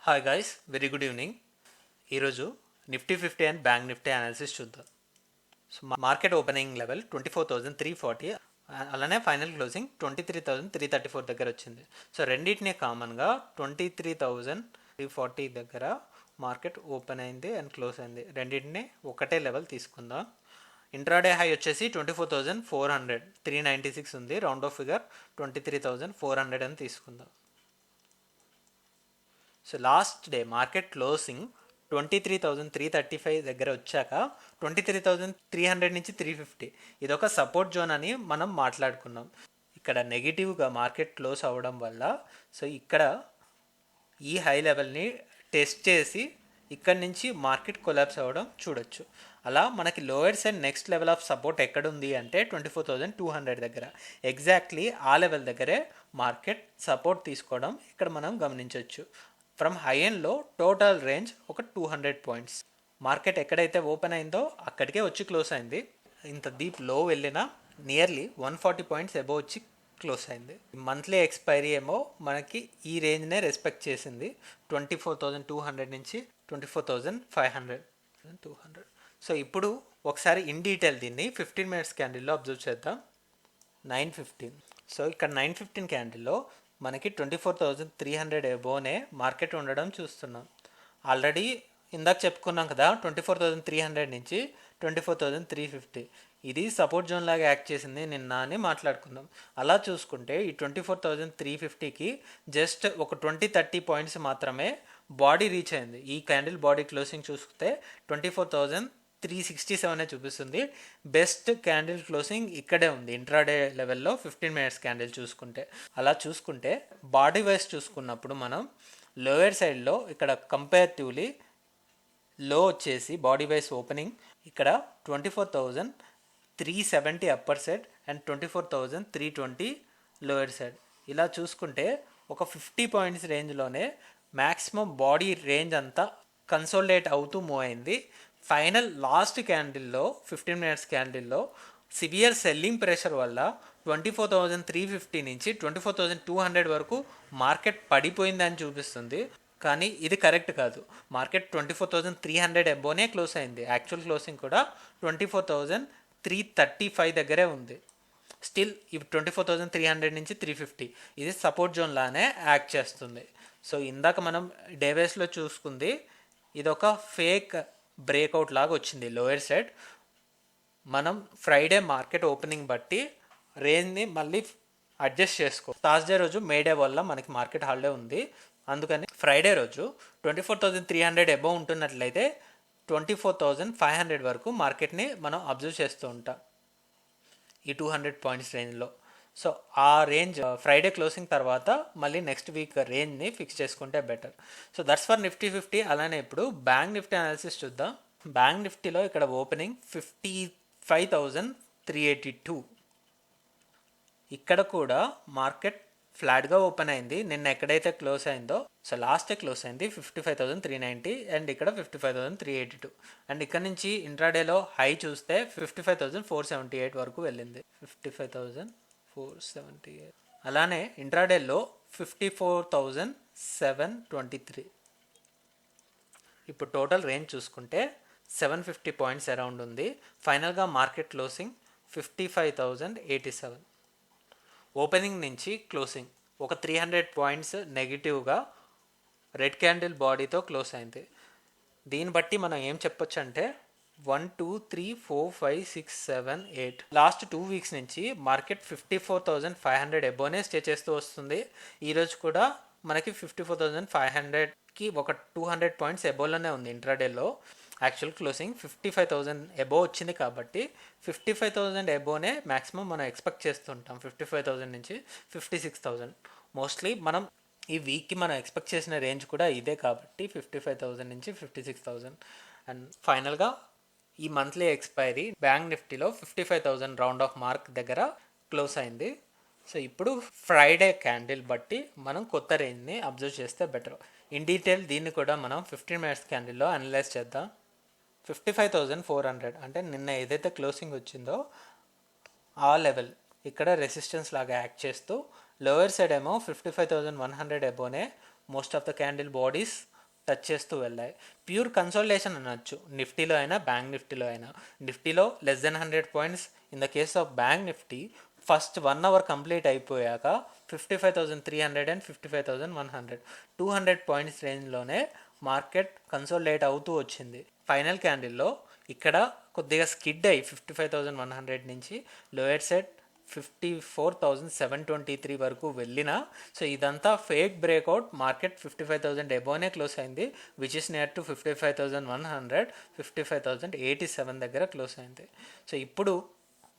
Hi guys, very good evening. ఈరోజు Nifty 50 and bank Nifty analysis చూద్దాం. So market opening level 24,340, అలానే final closing 23,334 దగ్గర వచ్చింది. So రెండింటినీ కామన్గా 23,340 దగ్గర మార్కెట్ ఓపెన్ అయింది అండ్ క్లోజ్ అయింది. రెండింటినీ ఒకటే లెవెల్ తీసుకుందాం. ఇంట్రాడే హై వచ్చేసి 24,400, 396 ఉంది. రౌండ్ ఆఫ్ ఫిగర్ 23,400 అని తీసుకుందాం. So last day market closing 23,335 దగ్గర వచ్చాక 23,300 నుంచి 350 ఇదొక సపోర్ట్ జోన్ అని మనం మాట్లాడుకున్నాం. ఇక్కడ నెగిటివ్గా మార్కెట్ క్లోజ్ అవ్వడం వల్ల సో ఇక్కడ ఈ హై లెవెల్ని టెస్ట్ చేసి ఇక్కడ నుంచి మార్కెట్ కొలాప్స్ అవ్వడం చూడొచ్చు. అలా మనకి lower side next level of support ఎక్కడుంది అంటే 24,200 దగ్గర. ఎగ్జాక్ట్లీ ఆ లెవెల్ దగ్గరే మార్కెట్ సపోర్ట్ తీసుకోవడం ఇక్కడ మనం గమనించవచ్చు. ఫ్రమ్ హై ఎండ్లో టోటల్ రేంజ్ ఒక 200 పాయింట్స్. మార్కెట్ ఎక్కడైతే ఓపెన్ అయిందో అక్కడికే వచ్చి క్లోజ్ అయింది. ఇంత డీప్ లో వెళ్ళినా నియర్లీ 140 పాయింట్స్ అబోవ్ వచ్చి క్లోజ్ అయింది. మంత్లీ ఎక్స్పైరీ ఏమో మనకి ఈ రేంజ్నే రెస్పెక్ట్ చేసింది, 24,200 నుంచి 24,500, 200. సో ఇప్పుడు ఒకసారి ఇన్ డీటెయిల్ దీన్ని 15 మినిట్స్ క్యాండిల్లో అబ్జర్వ్ చేద్దాం. 9:15. సో ఇక్కడ 9:15 క్యాండిల్లో మనకి 24,300 అబోవ్నే మార్కెట్ ఉండడం చూస్తున్నాం. ఆల్రెడీ ఇందాక చెప్పుకున్నాం కదా, 24,300 నుంచి 24,350 ఇది సపోర్ట్ జోన్ లాగా యాక్ట్ చేసింది నిన్న అని మాట్లాడుకున్నాం. అలా చూసుకుంటే ఈ 24,350కి జస్ట్ ఒక 20-30 పాయింట్స్ మాత్రమే బాడీ రీచ్ అయింది. ఈ క్యాండిల్ బాడీ క్లోజింగ్ చూస్తే 24,367 చూపిస్తుంది. బెస్ట్ క్యాండిల్ క్లోజింగ్ ఇక్కడే ఉంది ఇంట్రాడే లెవెల్లో 15 మినిట్స్ క్యాండిల్ చూసుకుంటే. అలా చూసుకుంటే బాడీ వైజ్ చూసుకున్నప్పుడు మనం లోయర్ సైడ్లో ఇక్కడ కంపేరిటివ్లీ లో వచ్చేసి బాడీ వైజ్ ఓపెనింగ్ ఇక్కడ 24,370 upper side and 24,320 lower side. ఇలా చూసుకుంటే ఒక 50 పాయింట్స్ రేంజ్లోనే మ్యాక్సిమం బాడీ రేంజ్ అంతా కన్సోలిడేట్ అవుతూ మూవ్ అయింది. ఫైనల్ లాస్ట్ క్యాండిల్లో 15 మినిట్స్ క్యాండిల్లో సివియర్ సెల్లింగ్ ప్రెషర్ వల్ల 24,350 నుంచి 24,200 వరకు మార్కెట్ పడిపోయిందని చూపిస్తుంది. కానీ ఇది కరెక్ట్ కాదు. మార్కెట్ 24,300 అబోనే క్లోజ్ అయింది. యాక్చువల్ క్లోజింగ్ కూడా 24,335 దగ్గరే ఉంది. స్టిల్ ఇవి 24,300 నుంచి 350 ఇది సపోర్ట్ జోన్ లానే యాక్ట్ చేస్తుంది. సో ఇందాక మనం డేవేస్లో చూసుకుంది ఇదొక ఫేక్ బ్రేక్అవుట్ లాగా వచ్చింది లోయర్ సైడ్. మనం ఫ్రైడే మార్కెట్ ఓపెనింగ్ బట్టి రేంజ్ని మళ్ళీ అడ్జస్ట్ చేసుకో. థర్స్డే రోజు మేడే వల్ల మనకి మార్కెట్ హాలిడే ఉంది, అందుకని ఫ్రైడే రోజు 24,300 అబోవ్ ఉంటున్నట్లయితే 24,500 వరకు మార్కెట్ని మనం అబ్జర్వ్ చేస్తూ ఉంటాం ఈ 200 పాయింట్స్ రేంజ్లో. సో ఆ రేంజ్ ఫ్రైడే క్లోజింగ్ తర్వాత మళ్ళీ నెక్స్ట్ వీక్ రేంజ్ని ఫిక్స్ చేసుకుంటే better. So that's for Nifty 50. అలానే ఇప్పుడు బ్యాంక్ నిఫ్టీ అనాలిసిస్ చూద్దాం. బ్యాంక్ నిఫ్టీలో ఇక్కడ ఓపెనింగ్ 55,382. ఇక్కడ కూడా మార్కెట్ ఫ్లాట్గా ఓపెన్ అయింది. నిన్న ఎక్కడైతే క్లోజ్ అయిందో సో లాస్ట్ క్లోజ్ అయింది 55,390 అండ్ ఇక్కడ 55,382. అండ్ ఇక్కడ నుంచి ఇంట్రాడేలో హై చూస్తే 55,478 వరకు వెళ్ళింది, 55,478. అలానే ఇంట్రాడేలో 54,723. ఇప్పుడు టోటల్ రేంజ్ చూసుకుంటే 750 పాయింట్స్ అరౌండ్ ఉంది. ఫైనల్గా మార్కెట్ క్లోజింగ్ 55,087. ఓపెనింగ్ నుంచి క్లోజింగ్ ఒక 300 పాయింట్స్ నెగిటివ్గా రెడ్ క్యాండిల్ బాడీతో క్లోజ్ అయింది. దీన్ని బట్టి మనం ఏం చెప్పొచ్చు అంటే 1 2 3 4 5 6 7 8 లాస్ట్ 2 వీక్స్ నుంచి మార్కెట్ 54,500 అబోనే స్టే చేస్తూ వస్తుంది. ఈరోజు కూడా మనకి 54,500కి ఒక 200 పాయింట్స్ అబోలోనే ఉంది. ఇంట్రాడేలో యాక్చువల్ క్లోజింగ్ 55,000 అబోవ్ వచ్చింది కాబట్టి 55,000 అబోనే మ్యాక్సిమం మనం ఎక్స్పెక్ట్ చేస్తుంటాం. 55,000 నుంచి 56,000 మోస్ట్లీ మనం ఈ వీక్కి మనం ఎక్స్పెక్ట్ చేసిన రేంజ్ కూడా ఇదే కాబట్టి 55,000 నుంచి 56,000. అండ్ ఫైనల్గా ఈ మంత్లీ ఎక్స్పైరీ బ్యాంక్ నిఫ్టీలో 55,000 రౌండ్ ఆఫ్ మార్క్ దగ్గర క్లోజ్ అయింది. సో ఇప్పుడు ఫ్రైడే క్యాండిల్ బట్టి మనం కొత్త రేంజ్ని అబ్జర్వ్ చేస్తే బెటర్. ఇన్ డీటెయిల్ దీన్ని కూడా మనం 15 మినిట్స్ క్యాండిల్లో అనలైజ్ చేద్దాం. 55,400 అంటే నిన్న ఏదైతే క్లోజింగ్ వచ్చిందో ఆ లెవెల్ ఇక్కడ రెసిస్టెన్స్ లాగా యాక్ట్ చేస్తూ లోయర్ సైడ్ ఏమో 55,100 అబోనే most of the candle bodies touch చేస్తూ వెళ్ళాయి. ప్యూర్ కన్సోలిడేషన్ అనొచ్చు, నిఫ్టీలో అయినా బ్యాంక్ నిఫ్టీలో అయినా. నిఫ్టీలో less than 100 points. In the case of Bank Nifty first 1 hour complete అయిపోయాక 55,300 అండ్ 55,100 200 పాయింట్స్ రేంజ్లోనే మార్కెట్ కన్సోలిడేట్ అవుతూ వచ్చింది. ఫైనల్ క్యాండిల్లో ఇక్కడ కొద్దిగా స్కిడ్ అయ్యి 55,100 నుంచి లోయర్ సెట్ 54,723 వరకు వెళ్ళిన. సో ఇదంతా ఫేక్ బ్రేక్అవుట్. మార్కెట్ 55,000 ఎబోనే క్లోజ్ అయింది, విచ్ ఇస్ నియర్ టు 55,100 55,087 దగ్గర క్లోజ్ అయింది. సో ఇప్పుడు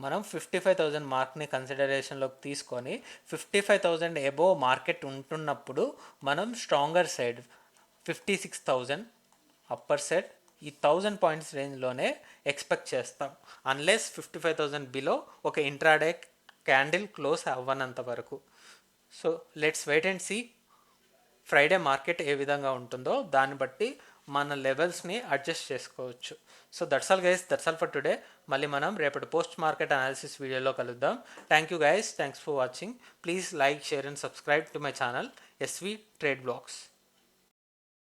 మనం 55,000 మార్క్ని కన్సిడరేషన్లోకి తీసుకొని 55,000 ఎబో మార్కెట్ ఉంటున్నప్పుడు మనం స్ట్రాంగర్ సైడ్ 56,000 అప్పర్ సెట్ ఈ 1000 పాయింట్స్ రేంజ్లోనే ఎక్స్పెక్ట్ చేస్తాం, అన్లెస్ 55,000 బిలో ఒక ఇంట్రాడే క్యాండిల్ క్లోజ్ అవ్వనంత వరకు. So let's wait and see Friday market ఏ విధంగా ఉంటుందో దాన్ని బట్టి మన లెవెల్స్ని అడ్జస్ట్ చేసుకోవచ్చు. So that's all guys, that's all for today. మళ్ళీ మనం రేపటి పోస్ట్ మార్కెట్ అనాలిసిస్ వీడియోలో కలుద్దాం. Thank you guys, thanks for watching. Please like, share and subscribe to my channel SV trade blogs.